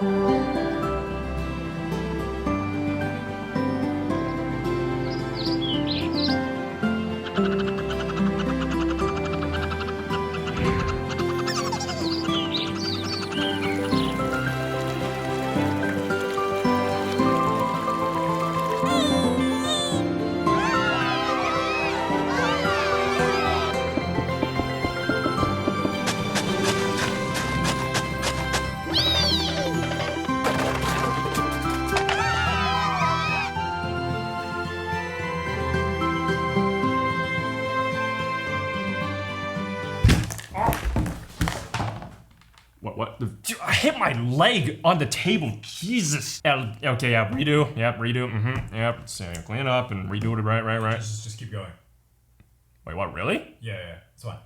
What? I hit my leg on the table. Jesus. Okay, yeah, redo. Yep, redo. Yep. So clean it up and redo it. Right. Just keep going. Wait, what? Really? Yeah. It's fine.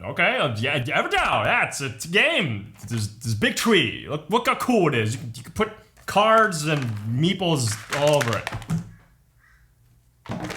Okay. Yeah, Everdell. It's a game. There's this big tree. Look how cool it is. You can put cards and meeples all over it.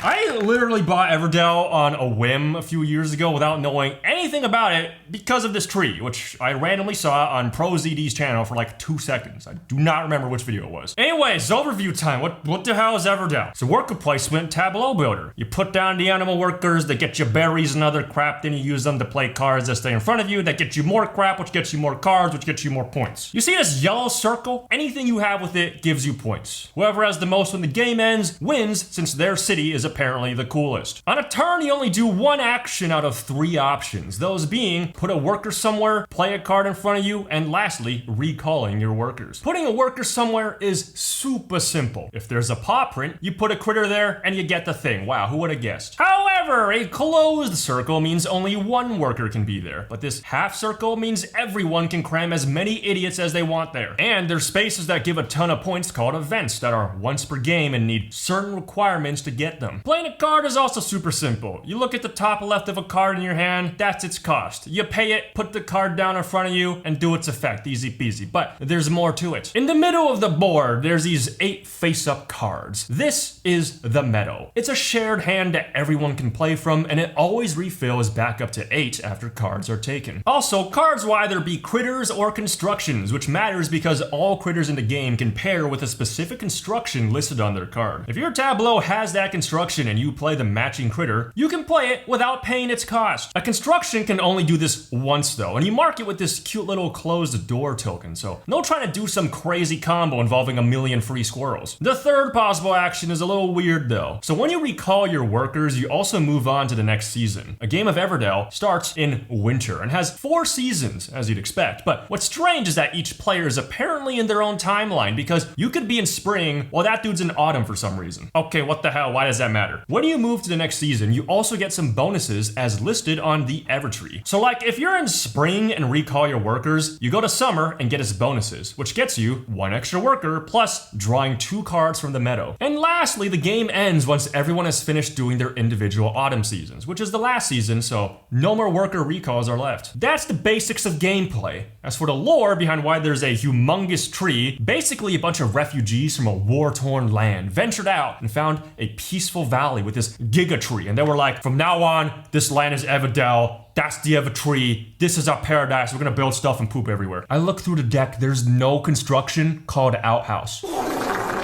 I literally bought Everdell on a whim a few years ago without knowing anything about it because of this tree, which I randomly saw on ProZD's channel for like 2 seconds. I do not remember which video it was. Anyways, overview time. What the hell is Everdell? It's a worker placement tableau builder. You put down the animal workers that get you berries and other crap, then you use them to play cards that stay in front of you that get you more crap, which gets you more cards, which gets you more points. You see this yellow circle? Anything you have with it gives you points. Whoever has the most when the game ends wins, since their city is apparently the coolest. On a turn, you only do one action out of 3 options, those being put a worker somewhere, play a card in front of you, and lastly, recalling your workers. Putting a worker somewhere is super simple. If there's a paw print, you put a critter there and you get the thing. Wow, who would have guessed? However, a closed circle means only one worker can be there, but this half circle means everyone can cram as many idiots as they want there. And there's spaces that give a ton of points called events that are once per game and need certain requirements to get them. Playing a card is also super simple. You look at the top left of a card in your hand, that's its cost. You pay it, put the card down in front of you, and do its effect. Easy peasy. But there's more to it. In the middle of the board, there's these 8 face-up cards. This is the meadow. It's a shared hand that everyone can play from, and it always refills back up to 8 after cards are taken. Also, cards will either be critters or constructions, which matters because all critters in the game can pair with a specific construction listed on their card. If your tableau has that construction and you play the matching critter, you can play it without paying its cost. A construction can only do this once though, and you mark it with this cute little closed door token, so no trying to do some crazy combo involving a million free squirrels. The third possible action is a little weird though. So when you recall your workers, you also move on to the next season. A game of Everdell starts in winter and has 4 seasons, as you'd expect, but what's strange is that each player is apparently in their own timeline, because you could be in spring while that dude's in autumn for some reason. Okay, what the hell, why does that matter? When you move to the next season, you also get some bonuses as listed on the Evertree. So like if you're in spring and recall your workers, you go to summer and get its bonuses, which gets you 1 extra worker plus drawing 2 cards from the meadow. And lastly, the game ends once everyone has finished doing their individual autumn seasons, which is the last season, so no more worker recalls are left. That's the basics of gameplay. As for the lore behind why there's a humongous tree, basically a bunch of refugees from a war-torn land ventured out and found a peaceful valley with this giga tree, and they were like, from now on, this land is Everdell. That's the Evertree. This is our paradise. We're gonna build stuff and poop everywhere. I look through the deck, there's no construction called outhouse.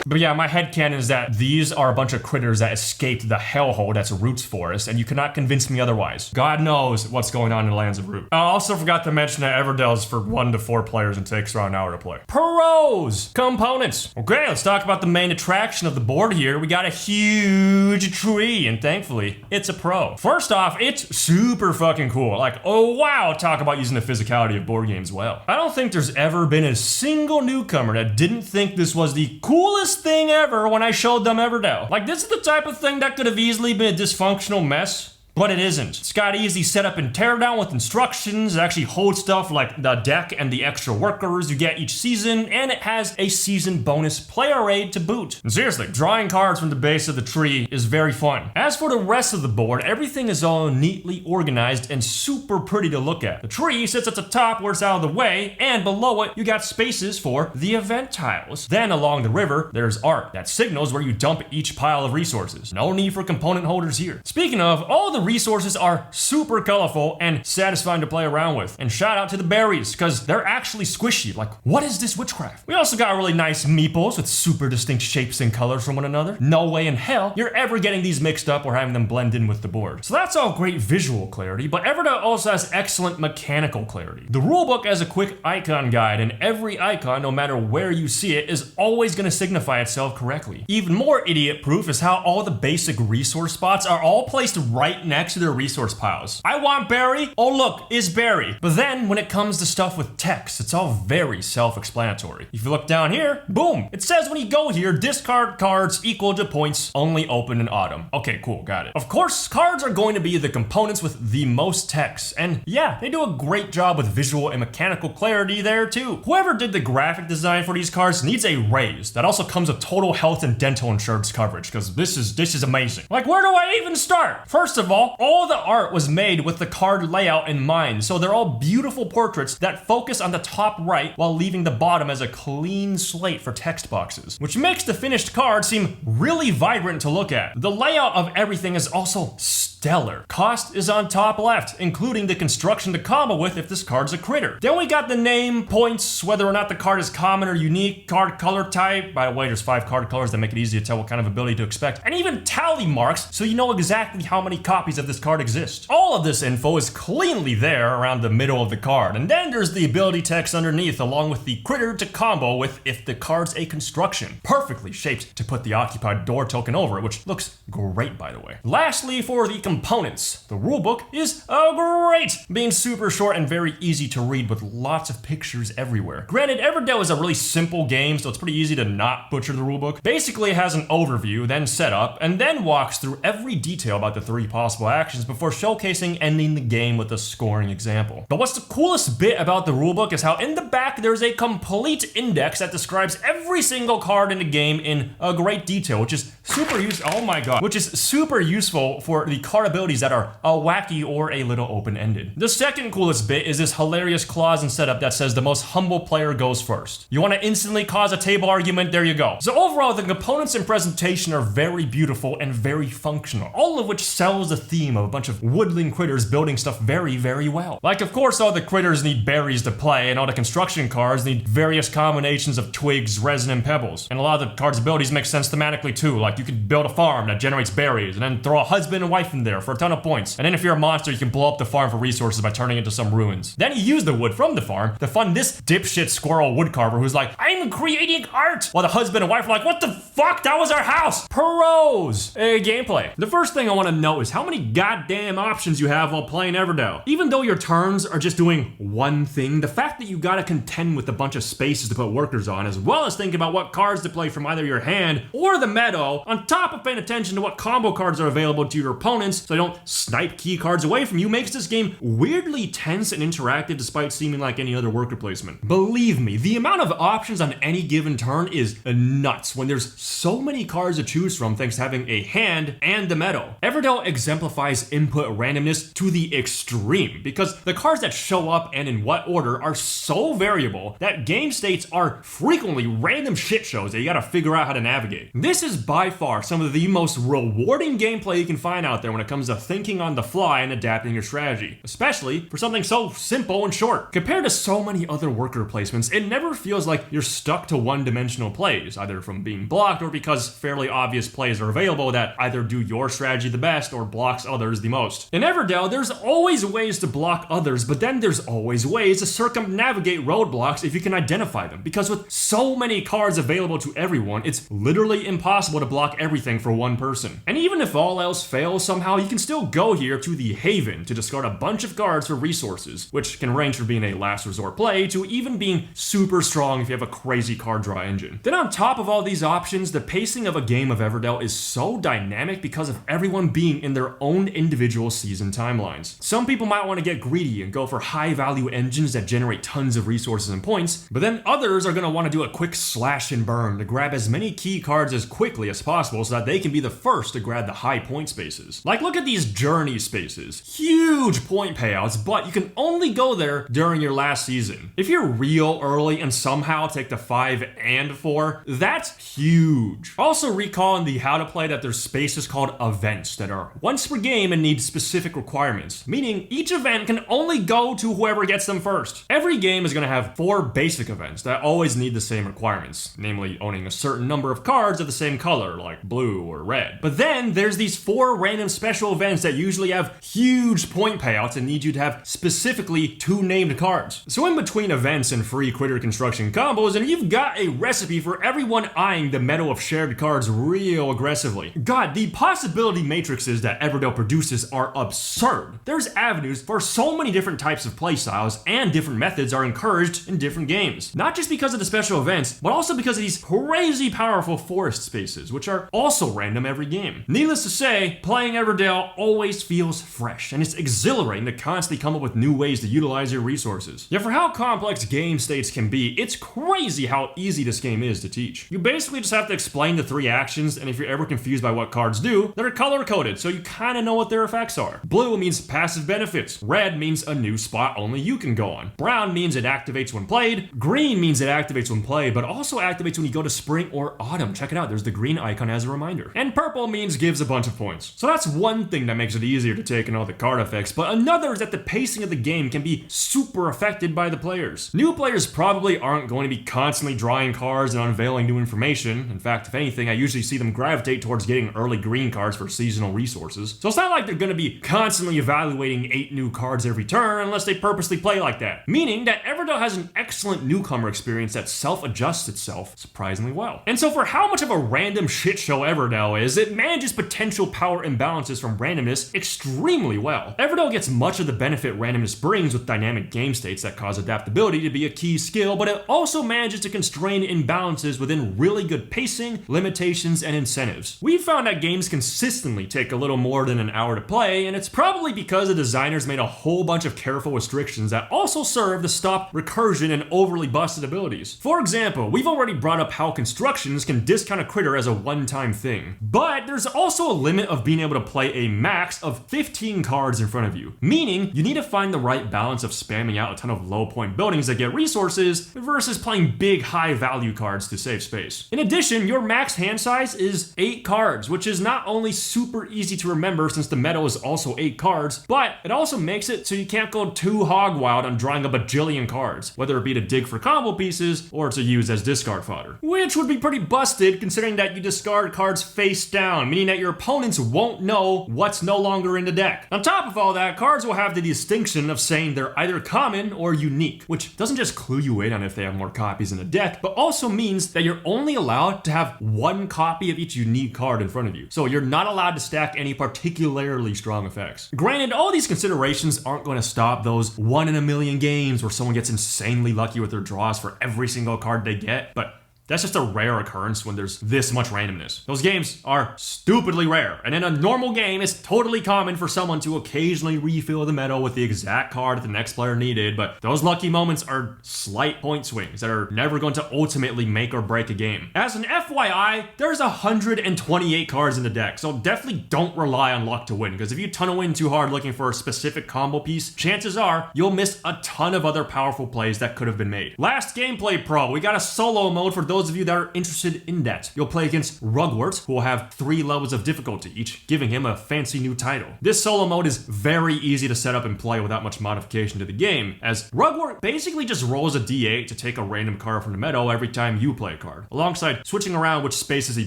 But yeah, my headcanon is that these are a bunch of critters that escaped the hellhole that's Root's Forest, and you cannot convince me otherwise. God knows what's going on in the lands of Root. I also forgot to mention that Everdell is for 1 to 4 players and takes around an hour to play. Pros! Components. Okay, let's talk about the main attraction of the board here. We got a huge tree, and thankfully, it's a pro. First off, it's super fucking cool. Like, oh wow, talk about using the physicality of board games well. I don't think there's ever been a single newcomer that didn't think this was the coolest thing ever when I showed them Everdell. Like, this is the type of thing that could have easily been a dysfunctional mess, but it isn't. It's got easy setup and teardown with instructions. It actually holds stuff like the deck and the extra workers you get each season, and it has a season bonus player aid to boot. And seriously, drawing cards from the base of the tree is very fun. As for the rest of the board, everything is all neatly organized and super pretty to look at. The tree sits at the top where it's out of the way, and below it, you got spaces for the event tiles. Then along the river, there's art that signals where you dump each pile of resources. No need for component holders here. Speaking of, all the resources are super colorful and satisfying to play around with. And shout out to the berries, because they're actually squishy. Like, what is this witchcraft? We also got really nice meeples with super distinct shapes and colors from one another. No way in hell you're ever getting these mixed up or having them blend in with the board. So that's all great visual clarity, but Everdell also has excellent mechanical clarity. The rulebook has a quick icon guide, and every icon, no matter where you see it, is always going to signify itself correctly. Even more idiot-proof is how all the basic resource spots are all placed right next to their resource piles. I want berry. Oh look, is berry. But then when it comes to stuff with text, it's all very self-explanatory. If you look down here, boom, it says when you go here, discard cards equal to points only open in autumn. Okay, cool, got it. Of course, cards are going to be the components with the most text, and yeah, they do a great job with visual and mechanical clarity there too. Whoever did the graphic design for these cards needs a raise. That also comes with total health and dental insurance coverage, because this is amazing. Like, where do I even start? First of all the art was made with the card layout in mind, so they're all beautiful portraits that focus on the top right while leaving the bottom as a clean slate for text boxes, which makes the finished card seem really vibrant to look at. The layout of everything is also stellar. Cost is on top left, including the construction to combo with if this card's a critter. Then we got the name, points, whether or not the card is common or unique, card color type. By the way, there's 5 card colors that make it easy to tell what kind of ability to expect, and even tally marks so you know exactly how many copies of this card exist. All of this info is cleanly there around the middle of the card, and then there's the ability text underneath along with the critter to combo with if the card's a construction. Perfectly shaped to put the occupied door token over it, which looks great by the way. Lastly, for the components, the rulebook is great, being super short and very easy to read with lots of pictures everywhere. Granted, Everdell is a really simple game, so it's pretty easy to not butcher the rulebook. Basically, it has an overview, then setup, and then walks through every detail about the 3 possible actions before showcasing ending the game with a scoring example. But what's the coolest bit about the rulebook is how in the back there's a complete index that describes every single card in the game in a great detail, which is super useful. Oh my god, which is super useful for the card abilities that are wacky or a little open-ended. The second coolest bit is this hilarious clause and setup that says the most humble player goes first. You want to instantly cause a table argument? There you go. So overall, the components and presentation are very beautiful and very functional, all of which sells the theme of a bunch of woodland critters building stuff very, very well. Like, of course, all the critters need berries to play, and all the construction cards need various combinations of twigs, resin, and pebbles. And a lot of the cards' abilities make sense thematically too. Like, you could build a farm that generates berries, and then throw a husband and wife in there for a ton of points. And then if you're a monster, you can blow up the farm for resources by turning it into some ruins. Then you use the wood from the farm to fund this dipshit squirrel woodcarver who's like, I'm creating art! While the husband and wife are like, what the fuck? That was our house! Pros! Gameplay. The first thing I want to know is how many goddamn options you have while playing Everdell. Even though your turns are just doing one thing, the fact that you gotta contend with a bunch of spaces to put workers on, as well as think about what cards to play from either your hand or the meadow, on top of paying attention to what combo cards are available to your opponents so they don't snipe key cards away from you, makes this game weirdly tense and interactive despite seeming like any other worker placement. Believe me, the amount of options on any given turn is nuts when there's so many cards to choose from thanks to having a hand and the meadow. Everdell exemplifies input randomness to the extreme because the cards that show up and in what order are so variable that game states are frequently random shit shows that you gotta figure out how to navigate. This is by far some of the most rewarding gameplay you can find out there when it comes to thinking on the fly and adapting your strategy, especially for something so simple and short. Compared to so many other worker placements, it never feels like you're stuck to one-dimensional plays, either from being blocked or because fairly obvious plays are available that either do your strategy the best or blocks others the most. In Everdell, there's always ways to block others, but then there's always ways to circumnavigate roadblocks if you can identify them, because with so many cards available to everyone, it's literally impossible to block everything for one person. And even if all else fails somehow, you can still go here to the Haven to discard a bunch of cards for resources, which can range from being a last resort play to even being super strong if you have a crazy card draw engine. Then on top of all these options, the pacing of a game of Everdell is so dynamic because of everyone being in their own individual season timelines. Some people might want to get greedy and go for high value engines that generate tons of resources and points, but then others are going to want to do a quick slash and burn to grab as many key cards as quickly as possible so that they can be the first to grab the high point spaces. Like, look at these journey spaces. Huge point payouts, but you can only go there during your last season. If you're real early and somehow take the 5 and 4, that's huge. Also recall in the how to play that there's spaces called events that are once per game and need specific requirements, meaning each event can only go to whoever gets them first. Every game is going to have 4 basic events that always need the same requirements, namely owning a certain number of cards of the same color, like blue or red. But then there's these 4 random special events that usually have huge point payouts and need you to have specifically 2 named cards. So in between events and free critter construction combos, and you've got a recipe for everyone eyeing the meadow of shared cards real aggressively. God, the possibility matrices that Everdell produces are absurd. There's avenues for so many different types of playstyles, and different methods are encouraged in different games. Not just because of the special events, but also because of these crazy powerful forest spaces, which are also random every game. Needless to say, playing Everdell always feels fresh, and it's exhilarating to constantly come up with new ways to utilize your resources. Yet for how complex game states can be, it's crazy how easy this game is to teach. You basically just have to explain the 3 actions, and if you're ever confused by what cards do, they're color-coded, so you kinda know what their effects are. Blue means passive benefits. Red means a new spot only you can go on. Brown means it activates when played. Green means it activates when played, but also activates when you go to spring or autumn. Check it out, there's the green icon as a reminder. And purple means gives a bunch of points. So that's one thing that makes it easier to take in all the card effects, but another is that the pacing of the game can be super affected by the players. New players probably aren't going to be constantly drawing cards and unveiling new information. In fact, if anything, I usually see them gravitate towards getting early green cards for seasonal resources. So it's not like they're going to be constantly evaluating 8 new cards every turn unless they purposely play like that. Meaning that Everdell has an excellent newcomer experience that self-adjusts itself surprisingly well. And so for how much of a random shit show Everdell is, it manages potential power imbalances from randomness extremely well. Everdell gets much of the benefit randomness brings with dynamic game states that cause adaptability to be a key skill, but it also manages to constrain imbalances within really good pacing, limitations, and incentives. We've found that games consistently take a little more than an hour to play, and it's probably because the designers made a whole bunch of careful restrictions that also serve to stop recursion and overly busted abilities. For example, we've already brought up how constructions can discount a critter as a one-time thing, but there's also a limit of being able to play a max of 15 cards in front of you, meaning you need to find the right balance of spamming out a ton of low point buildings that get resources versus playing big high value cards to save space. In addition, your max hand size is 8 cards, which is not only super easy to remember since the meta is also 8 cards, but it also makes it so you can't go too hog wild on drawing a bajillion cards, whether it be to dig for combo pieces or to use as discard fodder. Which would be pretty busted considering that you discard cards face down, meaning that your opponents won't know what's no longer in the deck. On top of all that, cards will have the distinction of saying they're either common or unique, which doesn't just clue you in on if they have more copies in the deck, but also means that you're only allowed to have 1 copy of each unique card in front of you. So you're not allowed to stack any particularly strong effects. Granted, all these considerations aren't going to stop those 1 in a million games where someone gets insanely lucky with their draws for every single card they get, but that's just a rare occurrence when there's this much randomness. Those games are stupidly rare, and in a normal game, it's totally common for someone to occasionally refill the meadow with the exact card that the next player needed, but those lucky moments are slight point swings that are never going to ultimately make or break a game. As an FYI, there's 128 cards in the deck, so definitely don't rely on luck to win, because if you tunnel in too hard looking for a specific combo piece, chances are you'll miss a ton of other powerful plays that could have been made. Last gameplay pro, we got a solo mode for those of you that are interested in that. You'll play against Rugwort, who will have 3 levels of difficulty, each giving him a fancy new title. This solo mode is very easy to set up and play without much modification to the game, as Rugwort basically just rolls a d8 to take a random card from the meadow every time you play a card, alongside switching around which spaces he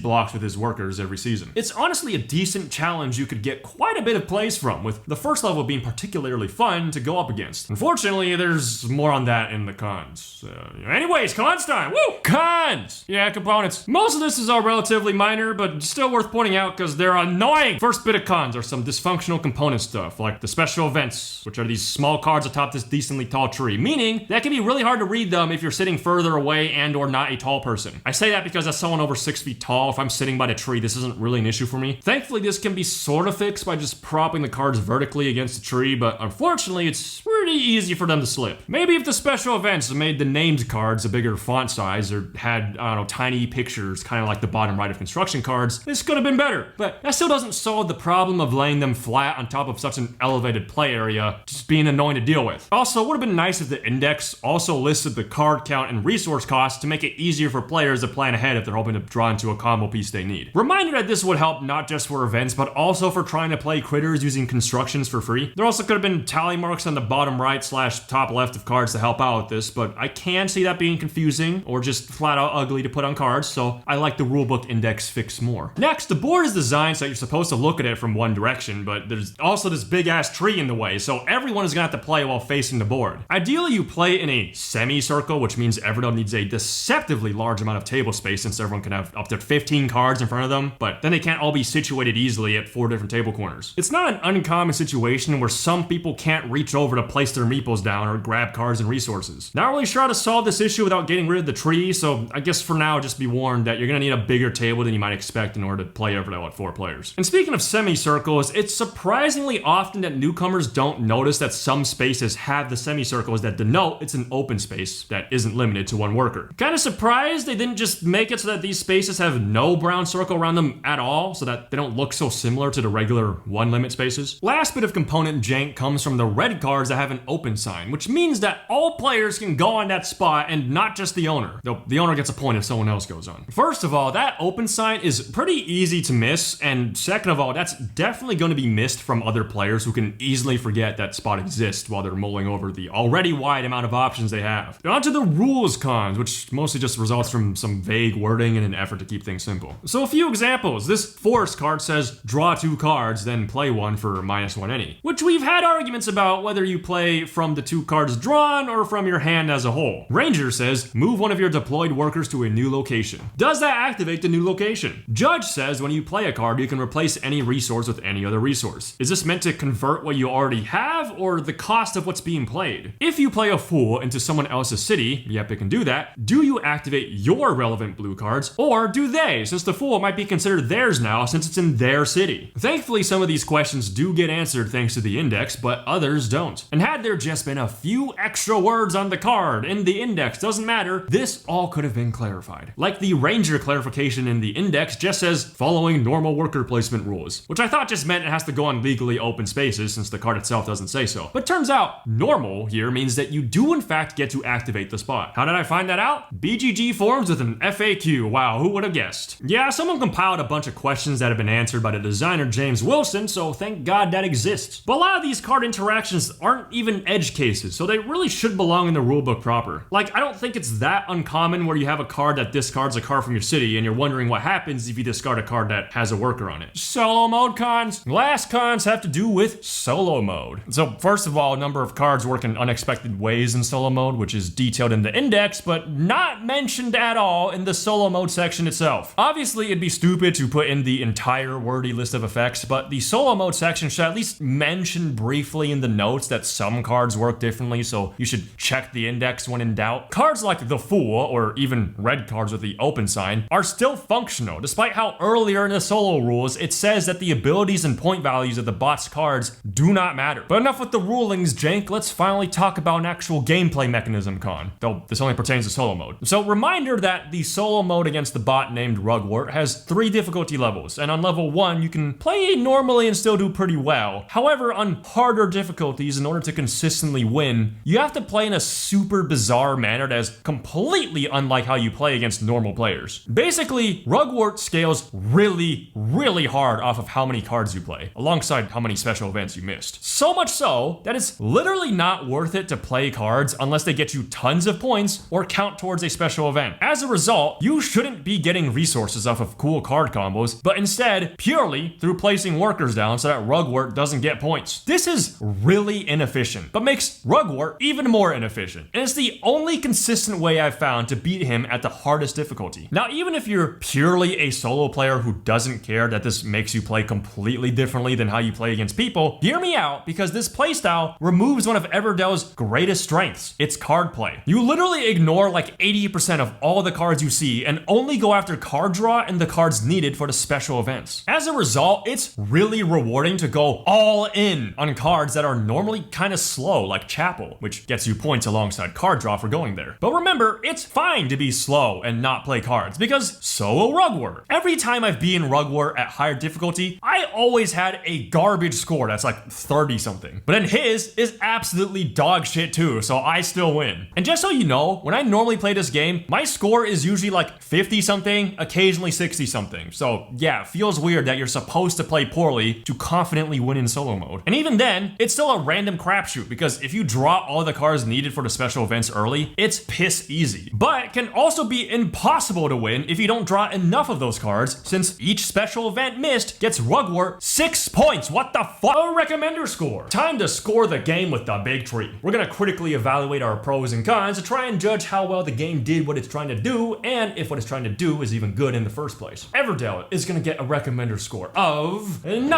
blocks with his workers every season. It's honestly a decent challenge you could get quite a bit of plays from, with the first level being particularly fun to go up against. Unfortunately, there's more on that in the cons. Anyways, cons time! Woo! Cons! Yeah, components. Most of this is all relatively minor, but still worth pointing out because they're annoying. First bit of cons are some dysfunctional component stuff, like the special events, which are these small cards atop this decently tall tree, meaning that can be really hard to read them if you're sitting further away and or not a tall person. I say that because as someone over 6 feet tall, if I'm sitting by the tree, this isn't really an issue for me. Thankfully, this can be sort of fixed by just propping the cards vertically against the tree, but unfortunately, it's pretty easy for them to slip. Maybe if the special events made the named cards a bigger font size or had had, I don't know, tiny pictures, kind of like the bottom right of construction cards, this could have been better. But that still doesn't solve the problem of laying them flat on top of such an elevated play area, just being annoying to deal with. Also, it would have been nice if the index also listed the card count and resource costs to make it easier for players to plan ahead if they're hoping to draw into a combo piece they need. Reminder that this would help not just for events, but also for trying to play critters using constructions for free. There also could have been tally marks on the bottom right / top left of cards to help out with this, but I can see that being confusing or just flat out ugly to put on cards, so I like the rulebook index fix more. Next, the board is designed so that you're supposed to look at it from one direction, but there's also this big ass tree in the way, so everyone is gonna have to play while facing the board. Ideally, you play in a semicircle, which means Everdell needs a deceptively large amount of table space since everyone can have up to 15 cards in front of them, but then they can't all be situated easily at 4 different table corners. It's not an uncommon situation where some people can't reach over to place their meeples down or grab cards and resources. Not really sure how to solve this issue without getting rid of the tree, so I guess for now just be warned that you're gonna need a bigger table than you might expect in order to play Everdell at 4 players. And speaking of semicircles, it's surprisingly often that newcomers don't notice that some spaces have the semicircles that denote it's an open space that isn't limited to one worker. Kinda surprised they didn't just make it so that these spaces have no brown circle around them at all, so that they don't look so similar to the regular one limit spaces. Last bit of component jank comes from the red cards that have an open sign, which means that all players can go on that spot and not just the owner, though the owner gets a point if someone else goes on. First of all, that open sign is pretty easy to miss, and second of all, that's definitely going to be missed from other players who can easily forget that spot exists while they're mulling over the already wide amount of options they have. Now onto the rules cons, which mostly just results from some vague wording in an effort to keep things simple. So a few examples. This forest card says draw 2 cards, then play 1 for -1 any, which we've had arguments about whether you play from the 2 cards drawn or from your hand as a whole. Ranger says move one of your deployed workers to a new location. Does that activate the new location? Judge says when you play a card, you can replace any resource with any other resource. Is this meant to convert what you already have or the cost of what's being played? If you play a fool into someone else's city, yep, it can do that, do you activate your relevant blue cards or do they, since the fool might be considered theirs now since it's in their city? Thankfully, some of these questions do get answered thanks to the index, but others don't. And had there just been a few extra words on the card in the index, doesn't matter, this all could have been clarified. Like the Ranger clarification in the index just says following normal worker placement rules, which I thought just meant it has to go on legally open spaces since the card itself doesn't say so. But turns out normal here means that you do in fact get to activate the spot. How did I find that out? BGG forums with an FAQ. Wow, who would have guessed? Yeah, someone compiled a bunch of questions that have been answered by the designer James Wilson, so thank God that exists. But a lot of these card interactions aren't even edge cases, so they really should belong in the rulebook proper. Like, I don't think it's that uncommon where you have a card that discards a card from your city and you're wondering what happens if you discard a card that has a worker on it. Solo mode cons. Last cons have to do with solo mode. So first of all, a number of cards work in unexpected ways in solo mode, which is detailed in the index, but not mentioned at all in the solo mode section itself. Obviously, it'd be stupid to put in the entire wordy list of effects, but the solo mode section should at least mention briefly in the notes that some cards work differently, so you should check the index when in doubt. Cards like the Fool, or even red cards with the open sign, are still functional, despite how earlier in the solo rules it says that the abilities and point values of the bot's cards do not matter. But enough with the rulings, jank, let's finally talk about an actual gameplay mechanism con, though this only pertains to solo mode. So reminder that the solo mode against the bot named Rugwort has 3 difficulty levels, and on level 1 you can play normally and still do pretty well. However, on harder difficulties, in order to consistently win, you have to play in a super bizarre manner that is completely unlike how you play against normal players. Basically, Rugwort scales really hard off of how many cards you play, alongside how many special events you missed. So much so that it's literally not worth it to play cards unless they get you tons of points or count towards a special event. As a result, you shouldn't be getting resources off of cool card combos, but instead purely through placing workers down so that Rugwort doesn't get points. This is really inefficient, but makes Rugwort even more inefficient. And it's the only consistent way I've found to beat him at the hardest difficulty. Now, even if you're purely a solo player who doesn't care that this makes you play completely differently than how you play against people, hear me out, because this playstyle removes one of Everdell's greatest strengths, its card play. You literally ignore like 80% of all the cards you see and only go after card draw and the cards needed for the special events. As a result, it's really rewarding to go all in on cards that are normally kind of slow, like Chapel, which gets you points alongside card draw for going there. But remember, it's fine to be slow and not play cards, because so will Rug War. Every time I've beaten Rug War at higher difficulty, I always had a garbage score that's like 30 something. But then his is absolutely dog shit too, so I still win. And just so you know, when I normally play this game, my score is usually like 50 something, occasionally 60 something. So yeah, it feels weird that you're supposed to play poorly to confidently win in solo mode. And even then, it's still a random crapshoot, because if you draw all the cards needed for the special events early, it's piss easy. But can also be impossible to win if you don't draw enough of those cards, since each special event missed gets Rug War 6 points. What the fuck? A recommender score. Time to score the game with the big tree. We're gonna critically evaluate our pros and cons to try and judge how well the game did what it's trying to do, and if what it's trying to do is even good in the first place. Everdell is gonna get a recommender score of 9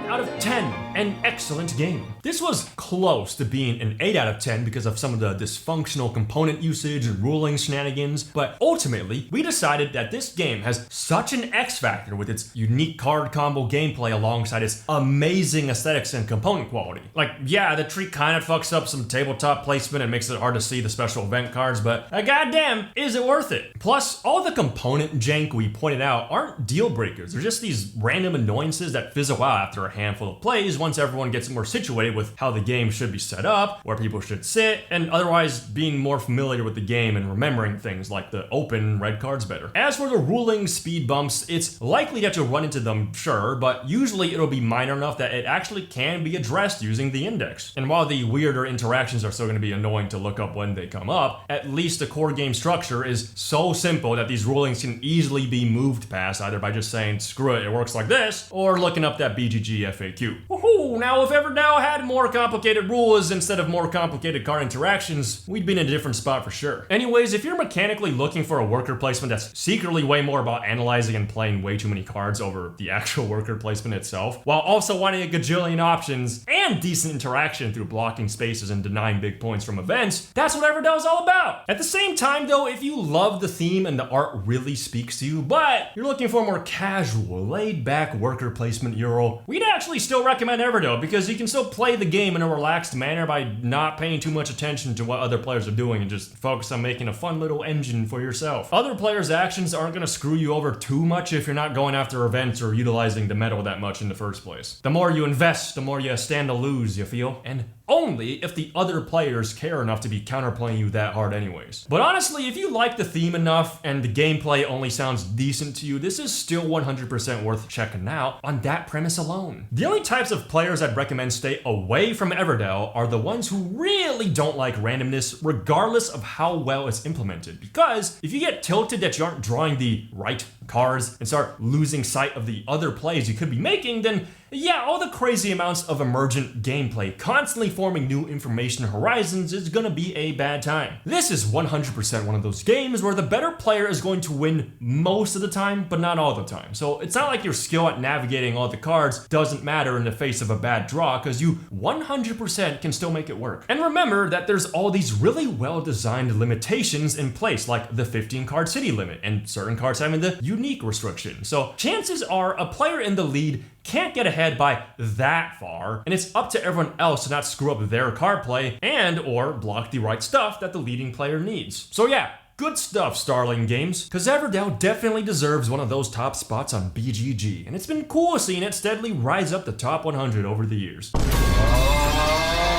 out of 10. An excellent game. This was close to being an 8 out of 10 because of some of the dysfunctional component usage and ruling shenanigans, but ultimately, we decided that this game has such an X factor with its unique card combo gameplay alongside its amazing aesthetics and component quality. Like, yeah, the tree kind of fucks up some tabletop placement and makes it hard to see the special event cards, but goddamn, is it worth it? Plus, all the component jank we pointed out aren't deal breakers. They're just these random annoyances that fizzle out after a handful of plays once everyone gets more situated with how the game should be set up, where people should sit, and otherwise being more familiar with the game and remembering things like the open red cards better. As for the ruling speed bumps, it's likely that you'll run into them, sure, but usually it'll be minor enough that it actually can be addressed using the index. And while the weirder interactions are still going to be annoying to look up when they come up, at least the core game structure is so simple that these rulings can easily be moved past, either by just saying, screw it works like this, or looking up that BGG FAQ. Woohoo! Now if Everdell had more complicated rules instead of more complicated card interactions, we'd be in a different spot for sure. Anyways, if you're mechanically looking for a worker placement that's secretly way more about analyzing and playing way too many cards over the actual worker placement itself, while also wanting a gajillion options and decent interaction through blocking spaces and denying big points from events, that's what Everdell is all about. At the same time though, if you love the theme and the art really speaks to you, but you're looking for a more casual, laid-back worker placement Euro, we'd actually still recommend Everdell, because you can still play the game in a relaxed manner by not paying too much attention to what other players are doing and just focus on making a fun little engine for yourself. Other players' actions aren't going to screw you over too much if you're not going after events or utilizing the metal that much in the first place. The more you invest, the more you stand to lose, you feel? And only if the other players care enough to be counterplaying you that hard anyways. But honestly, if you like the theme enough and the gameplay only sounds decent to you, this is still 100% worth checking out on that premise alone. The only types of players I'd recommend stay away from Everdell are the ones who really don't like randomness regardless of how well it's implemented, because if you get tilted that you aren't drawing the right cards and start losing sight of the other plays you could be making, then yeah, all the crazy amounts of emergent gameplay constantly forming new information horizons is gonna be a bad time. This is 100% one of those games where the better player is going to win most of the time, but not all the time. So it's not like your skill at navigating all the cards doesn't matter in the face of a bad draw, because you 100% can still make it work. And remember that there's all these really well-designed limitations in place, like the 15 card city limit, and certain cards having the unique restriction. So chances are a player in the lead can't get ahead by that far, and it's up to everyone else to not screw up their card play and or block the right stuff that the leading player needs. So yeah, good stuff, Starling Games, because Everdell definitely deserves one of those top spots on BGG, and it's been cool seeing it steadily rise up the top 100 over the years.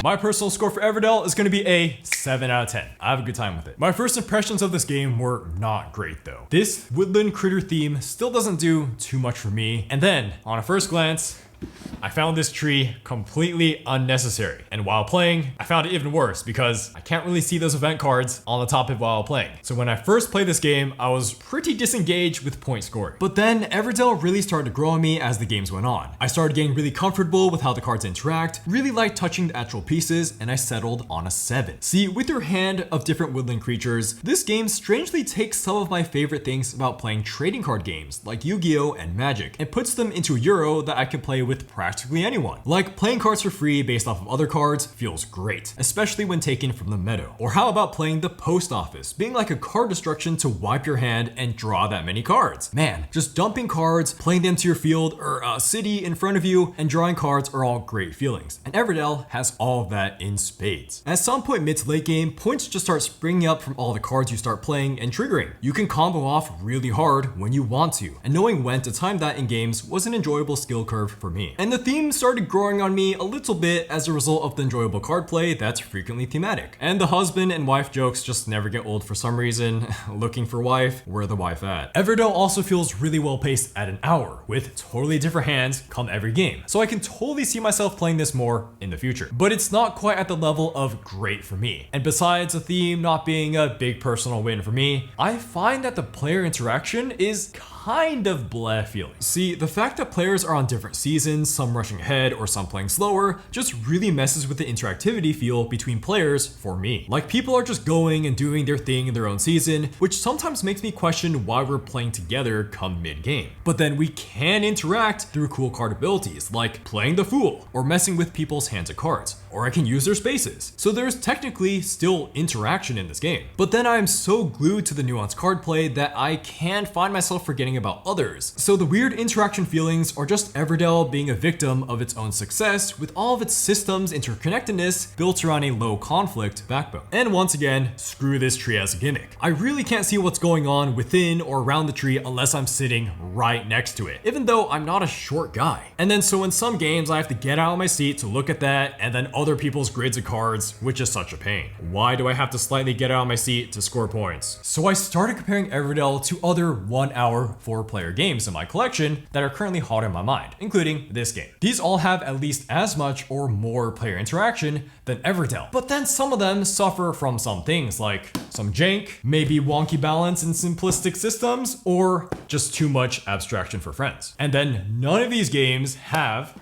My personal score for Everdell is going to be a 7 out of 10. I have a good time with it. My first impressions of this game were not great though. This woodland critter theme still doesn't do too much for me. And then, on a first glance, I found this tree completely unnecessary. And while playing, I found it even worse because I can't really see those event cards on the top of it while playing. So when I first played this game, I was pretty disengaged with point scoring. But then Everdell really started to grow on me as the games went on. I started getting really comfortable with how the cards interact, really liked touching the actual pieces, and I settled on a 7. See, with your hand of different woodland creatures, this game strangely takes some of my favorite things about playing trading card games like Yu-Gi-Oh! And Magic and puts them into a Euro that I can play with with practically anyone. Like playing cards for free based off of other cards feels great, especially when taken from the meadow. Or how about playing the post office, being like a card destruction to wipe your hand and draw that many cards. Man, just dumping cards, playing them to your field or a city in front of you, and drawing cards are all great feelings. And Everdell has all of that in spades. At some point mid to late game, points just start springing up from all the cards you start playing and triggering. You can combo off really hard when you want to, and knowing when to time that in games was an enjoyable skill curve for me. And the theme started growing on me a little bit as a result of the enjoyable card play that's frequently thematic. And the husband and wife jokes just never get old for some reason. Looking for wife, where the wife at? Everdell also feels really well paced at an hour, with totally different hands come every game. So I can totally see myself playing this more in the future. But it's not quite at the level of great for me. And besides the theme not being a big personal win for me, I find that the player interaction is kind of bleh feeling. See, the fact that players are on different seasons, some rushing ahead or some playing slower, just really messes with the interactivity feel between players for me. Like people are just going and doing their thing in their own season, which sometimes makes me question why we're playing together come mid-game. But then we can interact through cool card abilities, like playing the Fool, or messing with people's hands of cards, or I can use their spaces. So there's technically still interaction in this game. But then I'm so glued to the nuanced card play that I can find myself forgetting about others. So the weird interaction feelings are just Everdell being a victim of its own success with all of its systems interconnectedness built around a low conflict backbone. And once again, screw this tree as a gimmick. I really can't see what's going on within or around the tree unless I'm sitting right next to it, even though I'm not a short guy. And then so in some games I have to get out of my seat to look at that and then other people's grids of cards, which is such a pain. Why do I have to slightly get out of my seat to score points? So I started comparing Everdell to other 1 hour 4-player games in my collection that are currently hot in my mind, including this game. These all have at least as much or more player interaction than Everdell, but then some of them suffer from some things like some jank, maybe wonky balance in simplistic systems, or just too much abstraction for friends. And then none of these games have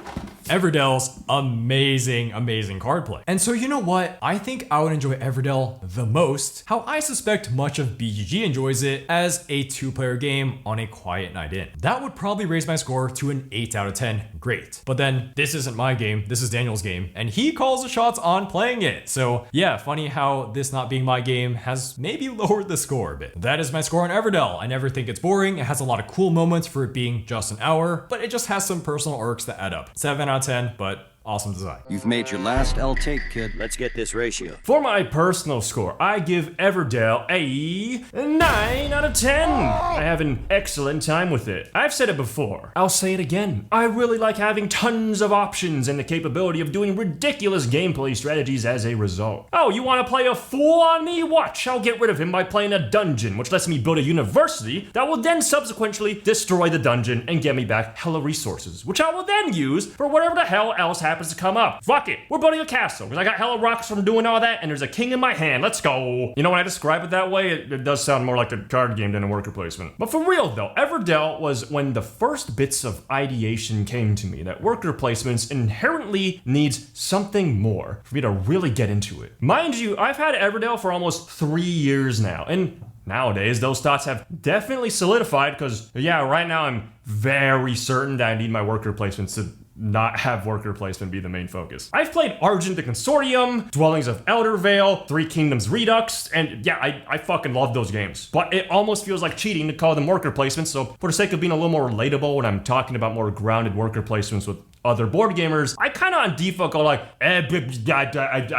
Everdell's amazing card play. And so you know what? I think I would enjoy Everdell the most, how I suspect much of BGG enjoys it, as a 2-player game on a quiet night in. That would probably raise my score to an 8 out of 10, great. But then this isn't my game, this is Daniel's game, and he calls the shots on playing it. So yeah, funny how this not being my game has maybe lowered the score a bit. That is my score on Everdell. I never think it's boring, it has a lot of cool moments for it being just an hour, but it just has some personal arcs that add up. 7 out of 10, but awesome design. You've made your last L take, kid. Let's get this ratio. For my personal score, I give Everdell a 9 out of 10. I have an excellent time with it. I've said it before. I'll say it again. I really like having tons of options and the capability of doing ridiculous gameplay strategies as a result. Oh, you want to play a fool on me? Watch, I'll get rid of him by playing a dungeon, which lets me build a university that will then subsequently destroy the dungeon and get me back hella resources, which I will then use for whatever the hell else happens to come up. Fuck it, we're building a castle because I got hella rocks from doing all that and there's a king in my hand. Let's go. You know, when I describe it that way, it does sound more like a card game than a worker placement. But for real though, Everdell was when the first bits of ideation came to me that worker placements inherently needs something more for me to really get into it. Mind you, I've had Everdell for almost 3 years now, and nowadays, those thoughts have definitely solidified because, yeah, right now I'm very certain that I need my worker placements to not have worker placement be the main focus. I've played Argent the Consortium, Dwellings of Eldervale, Three Kingdoms Redux, and yeah, I fucking love those games. But it almost feels like cheating to call them worker placements, so for the sake of being a little more relatable when I'm talking about more grounded worker placements with other board gamers, I kind of on default go like, I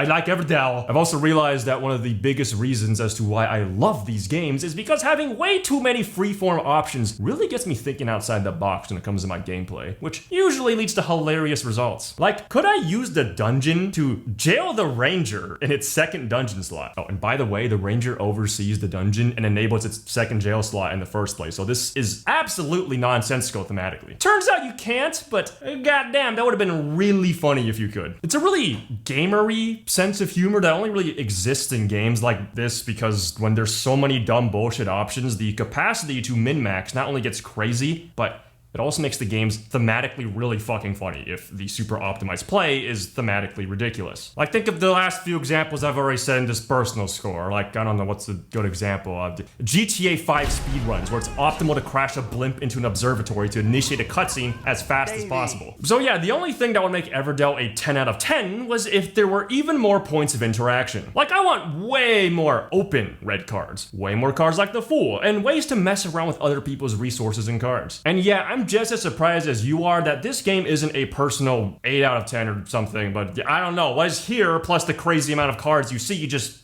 like Everdell. I've also realized that one of the biggest reasons as to why I love these games is because having way too many freeform options really gets me thinking outside the box when it comes to my gameplay, which usually leads to hilarious results. Like, could I use the dungeon to jail the ranger in its second dungeon slot? Oh, and by the way, the ranger oversees the dungeon and enables its second jail slot in the first place, so this is absolutely nonsensical thematically. Turns out you can't, but goddamn, that would have been really funny if you could. It's a really gamery sense of humor that only really exists in games like this because when there's so many dumb bullshit options, the capacity to min-max not only gets crazy, but It also makes the games thematically really fucking funny if the super optimized play is thematically ridiculous. Like, think of the last few examples I've already said in this personal score. Like, I don't know what's a good example of GTA 5 speedruns, where it's optimal to crash a blimp into an observatory to initiate a cutscene as fast as possible. So yeah, the only thing that would make Everdell a 10 out of 10 was if there were even more points of interaction. Like, I want way more open red cards, way more cards like the Fool, and ways to mess around with other people's resources and cards. And yeah, I'm just as surprised as you are that this game isn't a personal 8 out of 10 or something, but I don't know, what is here plus the crazy amount of cards you see just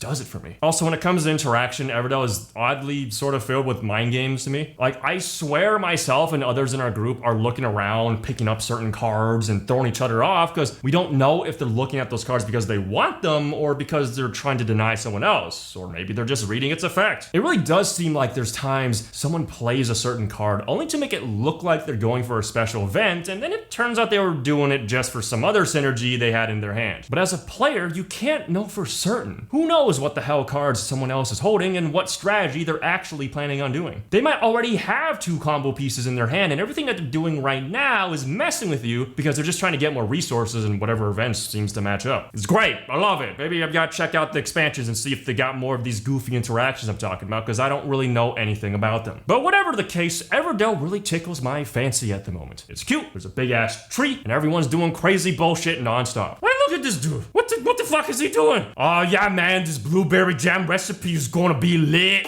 does it for me. Also, when it comes to interaction, Everdell is oddly sort of filled with mind games to me. Like, I swear myself and others in our group are looking around, picking up certain cards and throwing each other off because we don't know if they're looking at those cards because they want them or because they're trying to deny someone else, or maybe they're just reading its effect. It really does seem like there's times someone plays a certain card only to make it look like they're going for a special event, and then it turns out they were doing it just for some other synergy they had in their hand. But as a player, you can't know for certain. Who knows what the hell cards someone else is holding and what strategy they're actually planning on doing. They might already have 2 combo pieces in their hand, and everything that they're doing right now is messing with you because they're just trying to get more resources and whatever events seems to match up. It's great. I love it. Maybe I've got to check out the expansions and see if they got more of these goofy interactions I'm talking about because I don't really know anything about them. But whatever the case, Everdell really tickles my fancy at the moment. It's cute. There's a big ass tree and everyone's doing crazy bullshit nonstop. Wait, look at this dude. What the fuck is he doing? Oh yeah, man, this blueberry jam recipe is gonna be lit.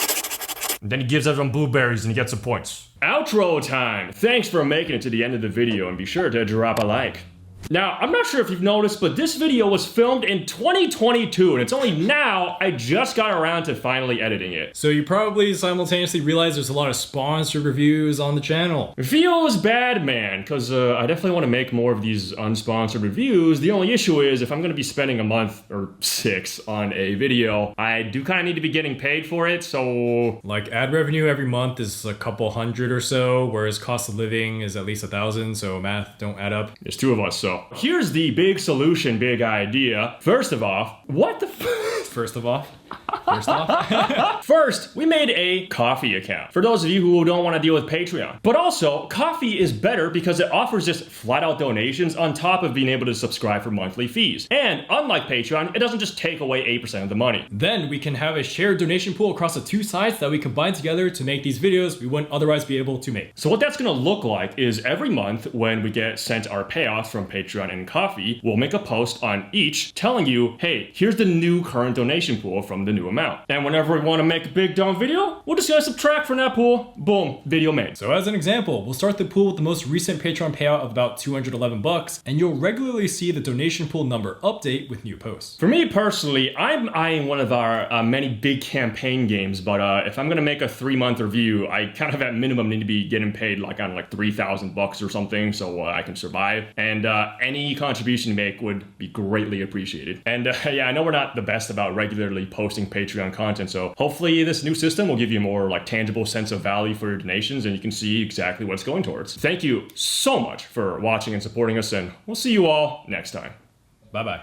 And then he gives everyone blueberries and he gets some points. Outro time. Thanks for making it to the end of the video and be sure to drop a like. Now, I'm not sure if you've noticed, but this video was filmed in 2022, and it's only now I just got around to finally editing it. So you probably simultaneously realize there's a lot of sponsored reviews on the channel. Feels bad, man, because I definitely want to make more of these unsponsored reviews. The only issue is if I'm going to be spending a month or 6 on a video, I do kind of need to be getting paid for it, so... Like, ad revenue every month is a couple hundred or so, whereas cost of living is at least 1,000, so math don't add up. There's 2 of us, so... Here's the big solution, big idea. First of all, First off, First, we made a Ko-fi account for those of you who don't want to deal with Patreon. But also, Ko-fi is better because it offers just flat out donations on top of being able to subscribe for monthly fees. And unlike Patreon, it doesn't just take away 8% of the money. Then we can have a shared donation pool across the 2 sites that we combine together to make these videos we wouldn't otherwise be able to make. So what that's going to look like is every month when we get sent our payouts from Patreon and Ko-fi, we'll make a post on each telling you, hey, here's the new current donation pool from the new amount. And whenever we want to make a big dumb video, we'll just go subtract from that pool. Boom, video made. So as an example, we'll start the pool with the most recent Patreon payout of about $211, and you'll regularly see the donation pool number update with new posts. For me personally, I'm eyeing one of our many big campaign games, but if I'm gonna make a 3-month review, I kind of at minimum need to be getting paid like on like $3,000 or something so I can survive. And any contribution you make would be greatly appreciated. And yeah, I know we're not the best about regularly posting Patreon content, so hopefully this new system will give you a more like tangible sense of value for your donations and you can see exactly what it's going towards. Thank you so much for watching and supporting us, and we'll see you all next time. Bye-bye.